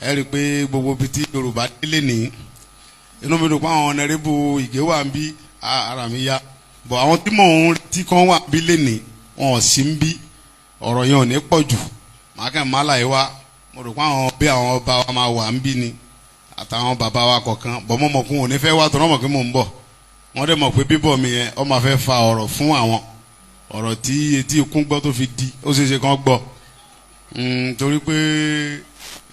ẹ rí i pé gbogbo ibi tí Yorùbá délé ní inú mi dùn pé àwọn ọ̀nẹ́rẹ́bù Ìgè wà ń bí ara mi yá bọ̀ àwọn tí mò ń retí kan wà bí lẹ́nìí wọn ò sí ń bí ọ̀rọ̀ yẹn ò ní pọ̀ jù màá kàn má láyé wá mo rò pé àwọn bí àwọn ọba wa máa wà ń bí ni àtàwọn bàbá wa kọ̀ọ̀kan bọ̀ mọ́ mọ̀kún ò ní fẹ́ wá tó náà mọ̀ pé mò ń bọ̀ wọ́n dẹ̀ mọ̀ pé bíbọ̀ mi yẹn ọ máa fẹ́ fa ọ̀rọ̀ fún àwọn ọ̀rọ̀ tí etí ikún gbọ́ tó fi di ó ṣeé ṣe kán gbọ́ torí pé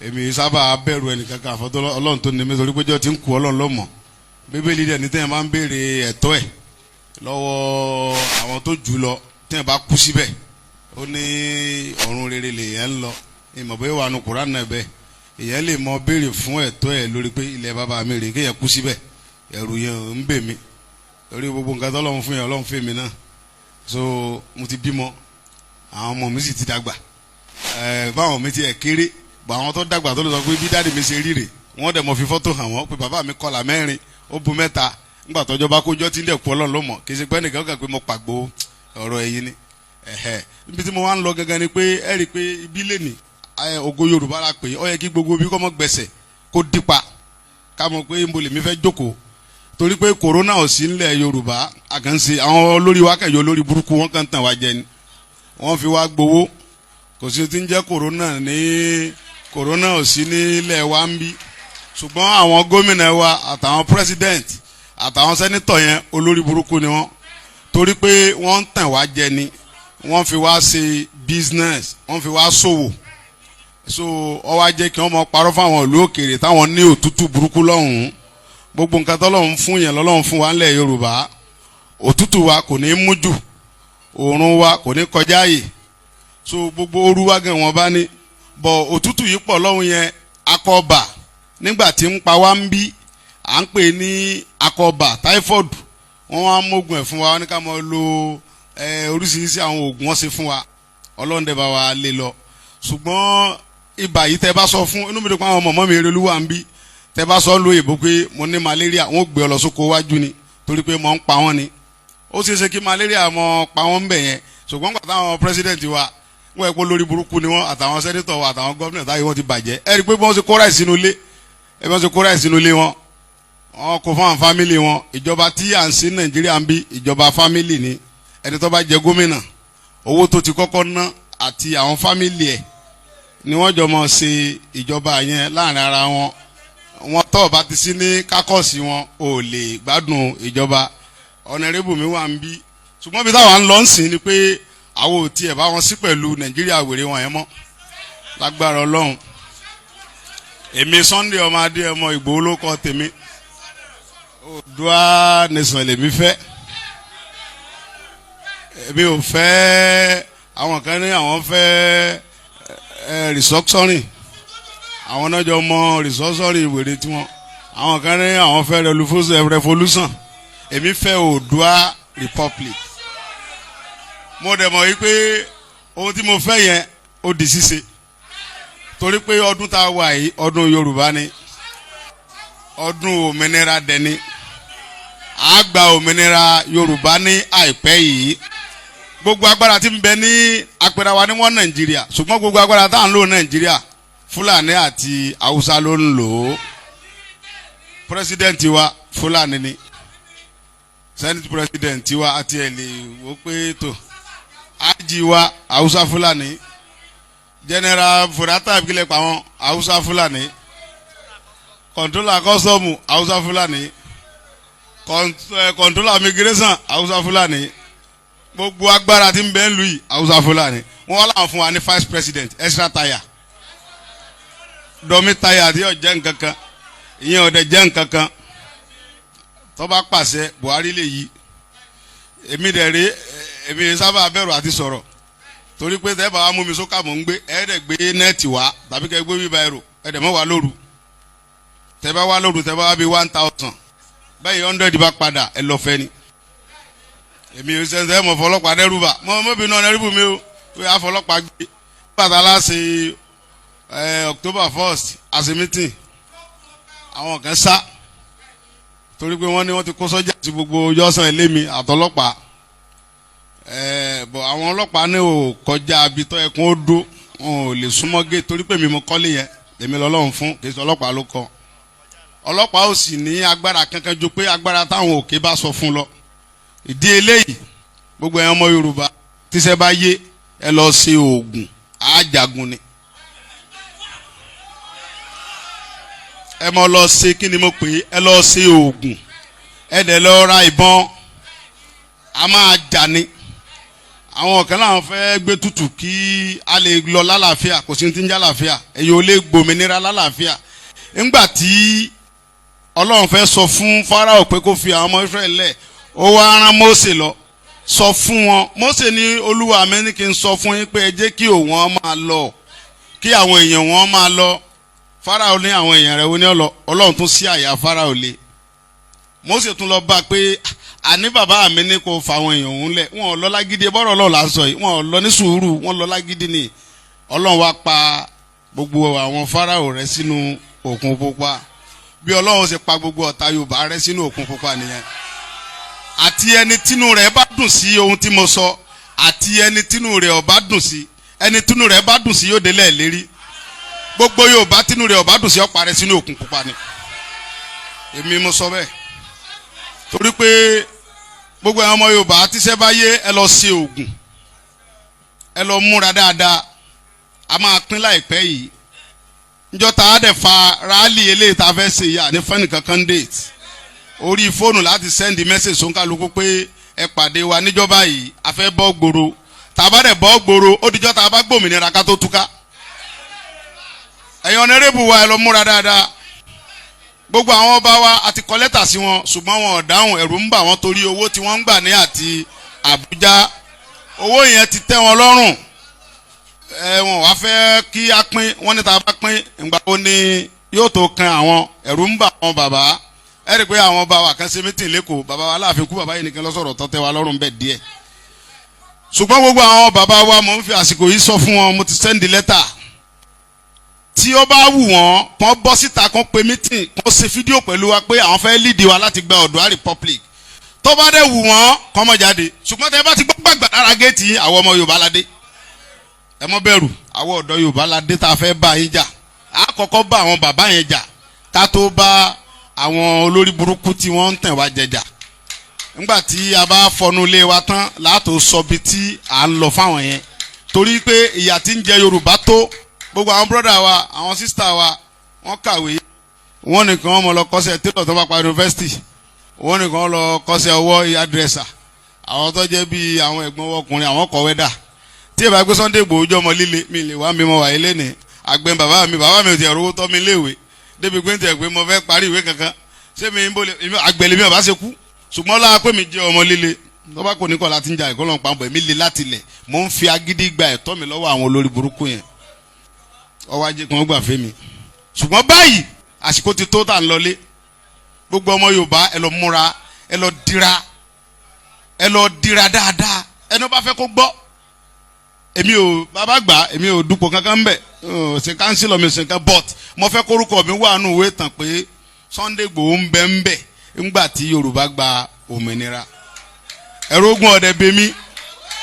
èmi sábà bẹ̀rù ẹnìkankan àfọ́tọ́ Ọlọ́run tó ní mi torí pé jọ́ ti ń kú Ọlọ́run lọ́mọ Bíbélì dẹ̀ ní tẹ́yìn máa ń béèrè ẹ̀tọ́ ẹ̀ lọ́wọ́ àwọn tó jù lọ tẹ́yìn bá kú síbẹ̀ ó ní ọ̀run rere lèèyàn ń lọ ìmọ̀ bóyá wà nù Kùránì náà bẹ́ẹ̀ èèyàn lè mọ béèrè fún ẹ̀tọ́ ẹ̀ lórí pé ilẹ̀ bàbá mi rèé kéèyàn kú síbẹ̀ ẹ̀rù yẹn ń bè mí lórí gbogbo nǹkan tó Ọlọ́run fún yẹn Ọlọ́run fún mi náà so mo ti bímọ àwọn ọmọ mi sì ti dàgbà báwọn mi ti ẹ̀ kéré bọ̀ àwọn tó dàgbà tó lè sọ pé bí dáàdì mi ṣe rí rè wọ́n dẹ̀ mọ̀ fi fọ́tò hàn wọ́n pé bàbá mi kọlà mẹ́rin ó bu mẹ́ta ńgbà tọ́jọ́ bá kójọ́ tí ń dẹ̀kú Ọlọ́run ló mọ̀ kì í ṣe pé nìkan kàn pé mo pàgbó ọ̀rọ̀ ẹ̀yìn ni ibi tí mo wá ń lọ gangan ni pé ẹ rí i pé ibi lè ní ògo Yorùbá la pè é ó yẹ kí gbogbo bí kò mọ́ gbẹ̀sẹ̀ kó dípa ká mọ̀ pé mo lè mi fẹ́ jókòó torí pé kòrónà ò sí nílẹ̀ Yorùbá àkànṣe àwọn olórí wa kẹ̀yọ́ olórí burúkú wọn kàn tàn wá jẹ ni wọ́n fi wá gbowó kò sí ti ń jẹ́ kòrónà ò sí nílẹ̀ wa ń bí ṣùgbọ́n àwọn gómìnà wa àtàwọn president àtàwọn sẹ́nitọ̀ yẹn olórí burúkú ni wọ́n torí pé wọ́n ń tàn wá jẹ ni wọ́n fi wá ṣe business wọ́n fi wá ṣòwò so ó wá jẹ́ kí wọ́n mọ parọ́ fáwọn ìlú òkèèrè táwọn ní òtútù burúkú lọ́hùn-ún gbogbo nǹkan tọ́lọ́run fún yẹn lọ́lọ́run fún wa ńlẹ̀ Yorùbá òtútù wa kò ní mú jù òórùn wa kò ní kọjá àyè so gbogbo ooru wa gan wọn bá ní bọ̀ òtútù yìí pọ̀ lọ́hùn yẹn akọba nígbà tí ń pa wá ń bí à ń pè ní akọba typhoid wọ́n wá mógun ẹ̀ fún wa wọ́n ní ká mọ lo oríṣiríṣi àwọn oògùn wọn ṣe fún wa Ọlọ́run dẹ̀ bá wa lé lọ ṣùgbọ́n ibà yìí tẹ́ bá sọ fún inú mi dùn pé àwọn ọmọ mi eré olúwa ń bí tẹ́ bá sọ lóye bó pé mo ní malaria wọ́n gbé ọ lọ sóko wájú ni torí pé mo ń pa wọ́n ni ó ṣeé ṣe kí malaria mọ pa wọ́n ń bẹ̀ yẹn ṣùgbọ́n gbà táwọn president wa wọ́n ẹ̀ pé lórí burúkú ni wọ́n àtàwọn senator wa àtàwọn gómìnà táyé wọ́n ti bàjẹ́ ẹ rí i pé wọ́n ṣe kó ráì sínú ilé wọn kò fún àwọn fámìlì wọn ìjọba tí à ń sí Nàìjíríà ń bí ìjọba fámìlì ni ẹni tó bá jẹ gómìnà owó tó ti kọ́kọ́ ná àti àwọn fámìlì ẹ̀ ni wọ́n jọ mọ̀ ṣe ìjọba yẹn láàrin ara wọn wọn tọ́ bá ti sí ní kákọ́ọ̀sì wọn ò lè gbádùn ìjọba ọ̀nàrẹ́bù mi wà ń bí ṣùgbọ́n bí táwọn ń lọ ń sìn ni pé àwọn ò tiẹ̀ bá wọn sí pẹ̀lú Nàìjíríà wèrè wọn yẹn mọ́ lágbára Ọlọ́run èmi Sunday ọmọ adé ọmọ Ìgbòho ló kọ́ tèmi Oòduà nation lèmi fẹ́ èmi ò fẹ́ àwọn kan ní àwọn fẹ́ restructuring àwọn náà jọ mọ restructuring ìwèrè tiwọn àwọn kan ní àwọn fẹ́ revolution èmi fẹ́ Oòduà republic mo dẹ̀ mọ̀ wípé ohun tí mo fẹ́ yẹn ó di ṣíṣe torí pé ọdún tá a wà yìí ọdún Yorùbá ni ọdún òmìnira dẹni a gba òmìnira Yorùbá ní àìpẹ́ yìí gbogbo agbára tí ń bẹ ní apẹ̀rẹ̀ wa ní wọ́n Nàìjíríà ṣùgbọ́n gbogbo agbára tá à ń lò Nàìjíríà Fúlàní àti Haúsá ló ń lò ó president wa Fúlàní ni senate president wa àti ẹ̀ lè wò pé tó ájì wa Haúsá Fúlàní general Furata abilẹ̀ pa wọn Haúsá Fúlàní controller custom Haúsá Fúlàní controller immigration Haúsá Fúlàní gbogbo agbára tí ń bẹ ń lu yìí Haúsá Fúlàní wọn wá láwọn fún wa ní vice president extra tire domi tire àti ọ̀jẹ̀ nkankan ìyẹn ọ̀dẹ̀ jẹ́ nkankan tó bá pàṣẹ Buhari lè yí èmi dẹ̀ rí èmi sábà bẹ̀rù àti sọ̀rọ̀ torí pé tẹ́ bá wa mú mi sókà mọ̀ ń gbé ẹ̀ẹ́dẹ̀ gbé nẹ́ẹ̀tì wá tàbí kẹ́ gbé bíbá ẹ̀rọ ẹ̀ẹ́dẹ̀ mọ́ wá lóru tẹ́ bá wá lóru tẹ́ bá wá bí 1000 bẹ́ẹ̀ 100 bá padà ẹ lọ fẹ́ ni èmi ò sẹ́nsẹ́ mọ̀ fọlọ́pàá dẹ́rùbà mọ́bìnrin náà dẹ́rùbù mi ó yà fọlọ́pàá gbé pàtàkì láti October 1st as a meeting àwọn kan sá torí pé wọ́n ní wọ́n ti kó sọ́jà sí gbogbo yọ́sàn ẹlẹ́mi àtọlọ́pàá bọ̀ àwọn ọlọ́pàá ní ò kọjá abitọ́ ẹkùn ó dó wọn ò lè súnmọ́ gé torí pé mi mo kọ́lé yẹn èmi lọ́lọ́run fún kì í ṣe ọlọ́pàá ló kọ́ ọlọ́pàá ò sì ní agbára kankan ju pé agbára táwọn òkè bá sọ fún lọ ìdí eléyìí gbogbo ẹ̀yàn ọmọ Yorùbá tíṣẹ́ bá yé ẹ lọ ṣe oògùn àjàgùn ni ẹ mọ lọ ṣe kí ni mo pè é ẹ lọ ṣe oògùn ẹ dẹ̀ lọ ra ìbọn a máa jà ni àwọn kan láwọn fẹ́ gbé tutù kí a lè lọ lálàáfíà kò sí ti ń jà lálàáfíà èyí ò lè gbòmìnira lálàáfíà ńgbà tí Ọlọ́run fẹ́ sọ fún Fáráò pé kó fi àwọn ọmọ Ísírẹ́lì lẹ̀ ó wá rán Mósè lọ sọ fún wọn Mósè ní Olúwa mi ní kí n sọ fún yín pé ẹ jẹ́ kí òun máa lọ kí àwọn èèyàn wọn máa lọ Fáráò ní àwọn èèyàn rẹ̀ wo ní Ọlọ́run tún sí àyà Fáráò lé Mósè tún lọ bá pé àní bàbá mi ní kó fa àwọn èèyàn òun lẹ̀ wọn ò lọ lágídí bọ́rọ̀ Ọlọ́run là ń sọ yìí wọn ò lọ ní sùúrù wọn lọ lágídí ni Ọlọ́run wá pa gbogbo àwọn Fáráò rẹ̀ sínú Òkun Pupa bí Ọlọ́run ṣe pa gbogbo ọ̀tá Yorùbá rẹ̀ sínú Òkun Pupa nìyẹn àti ẹni tínú rẹ̀ bá dùn sí ohun tí mo sọ àti ẹni tínú rẹ̀ ò bá dùn sí ẹni tínú rẹ̀ bá dùn sí yóò délẹ̀ lérí gbogbo Yorùbá tínú rẹ̀ ò bá dùn sí ó parẹ́ sínú Òkun Pupa ni èmi mo sọ bẹ́ẹ̀ torí pé gbogbo àwọn ọmọ Yorùbá tíṣẹ́ bá yé ẹ lọ ṣe oògùn ẹ lọ múra dáadáa a máa pín láìpẹ́ yìí njọ́ tá a dẹ̀ fa rálì eléyìí tá a fẹ́ ṣe yà ní fẹ́ni kankan date orí fóònù láti sẹ́ndì mẹ́sẹ̀jì sóńkàlùkù pé ẹ pàdé wa níjọba yìí a fẹ́ bọ́ gbòòrò tá a bá dẹ̀ bọ́ gbòòrò ó dijọ́ tá a bá gbòmìnira ká tó túká ẹ̀yin ọ̀nẹ́rẹ́bù wa ẹ lọ múra dáadáa gbogbo àwọn ọba wa àti kọ lẹ́tà sí wọn ṣùgbọ́n wọn ò dáhùn ẹ̀rù ń bà wọ́n torí owó tí wọ́n ń gbà ní àti Àbújá owó yẹn ti tẹ́ wọn lọ́rùn wọn wá fẹ́ kí a pín wọ́n ní tá a bá pín ìgbà wo ni yóò tó kan àwọn ẹ̀rù ń bà wọn bàbá ẹ rí i pé àwọn ọba wa kan ṣe mítìn lẹ́kọ̀ọ́ bàbá wa láàfin kú bàbá yìí nìkan lọ́sọ̀rọ̀ tọ́tẹ́ wa lọ́rùn bẹ́ẹ̀ díẹ̀ ṣùgbọ́n gbogbo àwọn bàbá wa mò ń fi àsìkò yìí sọ fún wọn mo ti sẹ́ndì lẹ́tà tí ó bá wù wọ́n kàn bọ́ síta kàn pe mítìn kàn ṣe fídíò pẹ̀lú wa pé àwọn fẹ́ lídìí wa láti gba Oòduà Republic tó bá dẹ̀ wù wọ́n kàn mọ́ jáde ṣùgbọ́n tẹ́ bá ti gbọ́ gbàgbà lára géètì àwọn ọmọ Yorùbá ládé ẹ mọ́ bẹ̀rù àwọn ọ̀dọ́ Yorùbá ládé tá a fẹ́ bá yín jà á kọ́kọ́ bá àwọn bàbá yẹn jà ká tó bá àwọn olórí burúkú tí wọ́n ń tẹ̀ wá jẹjà nígbà tí a bá fọnú ilé wa tán láàtò sọ bí tí à ń lọ fáwọn yẹn torí pé ìyà tí ń jẹ Yorùbá tó gbogbo àwọn brọ́dà wa àwọn sísítà wa wọ́n kàwé wọ́n nìkan wọ́n mọ̀ lọ kọ́ṣẹ́ télọ̀ tó bá pa yunifásitì wọ́n nìkan lọ kọ́ṣẹ́ ọwọ́ hairdresser àwọn tó jẹ́ bí àwọn ẹ̀gbọ́n ọkùnrin àwọn kọ̀ wẹ́dà tí ìbá gbé Sunday Igboho ọmọ líle mi lè wá mi mọ wà ilé ní àgbẹ̀ bàbá mi ò tiẹ̀ rówó tọ́ mi léèwé débi pé ń tẹ̀ pé mo fẹ́ parí ìwé kankan ṣé mi ń bó àgbẹ̀lẹ̀ mi ò bá ṣe kú ṣùgbọ́n lára pé mi jẹ́ ọmọ líle tó bá kò ní kọ́ láti ń jà ìkọ́lọ́ pàmpọ̀ èmi le láti lẹ̀ mò ń fi agídí gba ẹ̀tọ́ mi lọ́wọ́ àwọn olórí burúkú yẹn ọwọ́ ajé kan gbà fẹ́ mi ṣùgbọ́n báyìí àsìkò ti tó tà ń lọlé gbogbo ọmọ Yorùbá ẹ lọ múra ẹ lọ dira dáadáa ẹni bá fẹ́ kó gbọ́ èmi ò bàbá gbà èmi ò dupò kankan ń bẹ̀ ṣe kánsílọ̀ mi ṣe nǹkan but mo fẹ́ kórúkọ mi wà nù ìwé tàn pé Sunday Igboho ń bẹ ńgbà tí Yorùbá gba òmìnira ẹ̀rọ ogun ọ̀dẹ̀ bèmí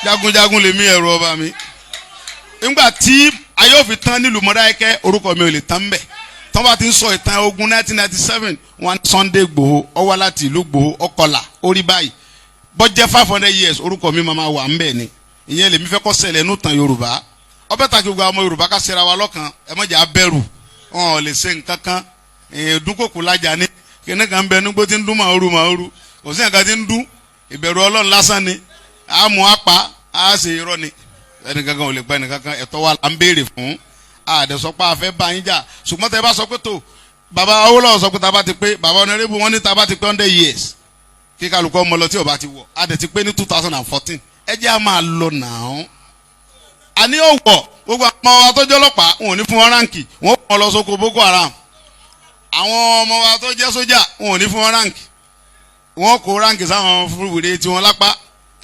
jagunjagun lèmi ẹ̀rọ ọba mi ńgbà tí ayé òfin tán nílùú Mọdákẹ́kẹ́ orúkọ mi ò lè tán bẹ̀ tán bá ti ń sọ ìtàn ogun 1997 wọn Sunday Igboho ó wá láti ìlú Igboho ọkọlà orí báyìí bọ́jẹ́ 500 years orúkọ mi máa wà ń bẹ̀ ni ìyẹn lèmi fẹ́ kọ́ ṣẹlẹ̀ nù tàn Yorùbá ọbẹ̀ tàkì gbogbo ọmọ Yorùbá ká ṣera wa lọ́kàn ẹ mọ̀jà bẹ̀rù wọn ò lè ṣe nǹkan kan dúnkòkò lájà ní kíní kan bẹ nígbó tí ń dún màoru kò sí nǹkan tí ń dún ìbẹ̀rù Ọlọ́run lásán ni àmú apá á ṣe irọ́ ni ẹnì kankan ò lè pa ẹnì kankan ẹ̀tọ́ wa là ń béèrè fún àdẹ̀sọ́pá afẹ́ bá yín jà ṣùgbọ́n tẹ bá sọ pé tó bàbá Awólọ́wọ̀ sọ pé tá a bá ti pé bàbá Honorable wọn ní tá a bá ti pé 100 years kí kálukọ́ ọmọ lọ tí ò bá ti wọ̀ àdẹ̀ ti pé ní 2014 ẹ jẹ́ à máa lọ nàá àní òwò gbogbo àwọn ọmọ wa tó jẹ́ ọlọ́pàá wọn ò ní fún wọn ráǹkì wọn ò kàn lọ sóko Boko Haram àwọn ọmọ wa tó jẹ́ sójà wọn ò ní fún wọn ráǹkì wọn kó ráǹkì sáwọn fúrúwìrì tiwọn lápá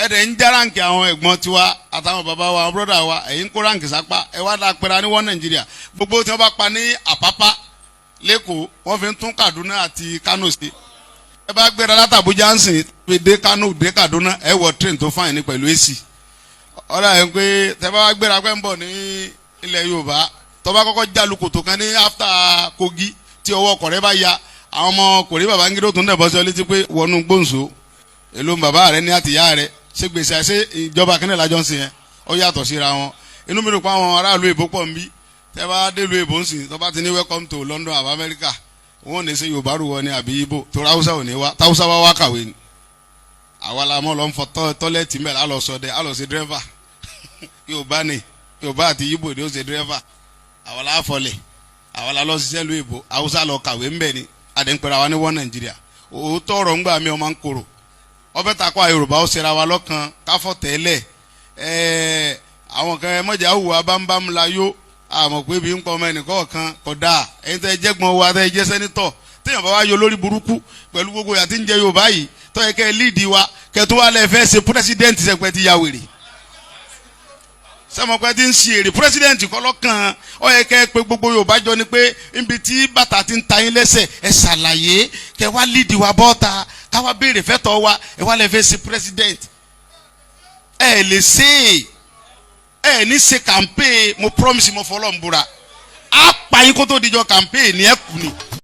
ẹ̀dẹ̀ ń já ráǹkì àwọn ẹ̀gbọ́n tiwa àtàwọn bàbá wa àwọn bọ́dà wa ẹ̀yin kó ráǹkì sápá ẹ wá dá pẹ́ra ní wọ́n Nàìjíríà gbogbo tí wọ́n bá pa ní Àpápá lẹ́kọ̀ọ́ wọ́n fi ń tún Kaduna àti Kano ṣe ẹ bá gbéra láti Abuja ń sìn fi dé Kano dé Kaduna ẹ wọ train tó fáyìn ní pẹ̀lú AC ọ̀rọ̀ ẹ̀ ń pé tẹ́ bá gbéra pẹ́ ń bọ̀ ní ilẹ̀ Yorùbá tó bá kọ́kọ́ jálu kòtò kan ní after Kogi tí ọwọ́ ọkọ̀ rẹ bá ya àwọn ọmọ kò rí Babangida tó ń dẹ̀bọ́ sí ọ létí pé wọnú gbóǹso èlò bàbá rẹ ní àtìyá rẹ ṣé gbèsè àṣẹ ìjọba kínní làjọ ń sìn yẹn ó yàtọ̀ síra wọn inú mi dùn pé àwọn aráàlú èbó pọ̀ ń bí tẹ́ bá délùú èbó ń sìn tó bá ti ní welcome to London àbá Amẹ́ríkà wọn ò ní ṣe Yorùbá rú wọn ní àbí Ìgbò tó ráwùsá ò ní wá táwùsá wá kàwé ni àwa la mọ̀ lọ ń fọ tọ́lẹ́tì mẹ́rin á lọ sọdẹ á lọ sí dírẹ́fà Yorùbá ni Yorùbá àti Ìgbò ni ó ṣe dírẹ́fà àwa la fọlẹ̀ àwa la lọ ṣiṣẹ́ lu èbó Haúsá lọ kàwé ń bẹ̀ ni àdéǹpẹ̀rẹ̀ àwa ní wọ́n Nàìjíríà òótọ́ ọ̀rọ̀ ńgbà mi ọmọ ń korò ọbẹ̀ takọ Yorùbá ó ṣera wa lọ́kàn káfọ́ tẹ́lẹ̀ àwọn kan mọ̀jà hùwà bámbám la yó àmọ̀ pé bí ń pọ̀ ọmọ ẹnìkan kan kódà ẹ̀yin tẹ́ jẹ́gbọ́n wa tẹ́ jẹ́ sẹ́nitọ̀ téèyàn bá wá yọ lórí burúkú pẹ̀lú gbogbo yàtí ń jẹ Yorùbá yìí tó yẹ kẹ́ líìdì wa kẹ́ tó wá lẹ́ fẹ́ ṣe pírẹsidẹ́ǹtì sẹ́pẹ́ ti ya wèrè sẹ́mọ̀pẹ́ ti ń ṣe èrè pírẹsidẹ́ǹtì kọ́ lọ́kàn ó yẹ kẹ́ pé gbogbo Yorùbá jọ ni pé níbi tí bàtà ti ń ta yín lẹ́sẹ̀ ẹ ṣàlàyé kẹ́ wá líìdì wa bọ́ta káwá béèrè fẹ́tọ̀ wa ẹ wá lẹ́ fẹ́ ṣe pírẹsidẹ́ǹtì ẹ lè ṣe ẹ ní ṣe campaign mo promise mo fọlọ́ ń búra á pa yín kó tó dijọ́ campaign ní ẹ kù ni.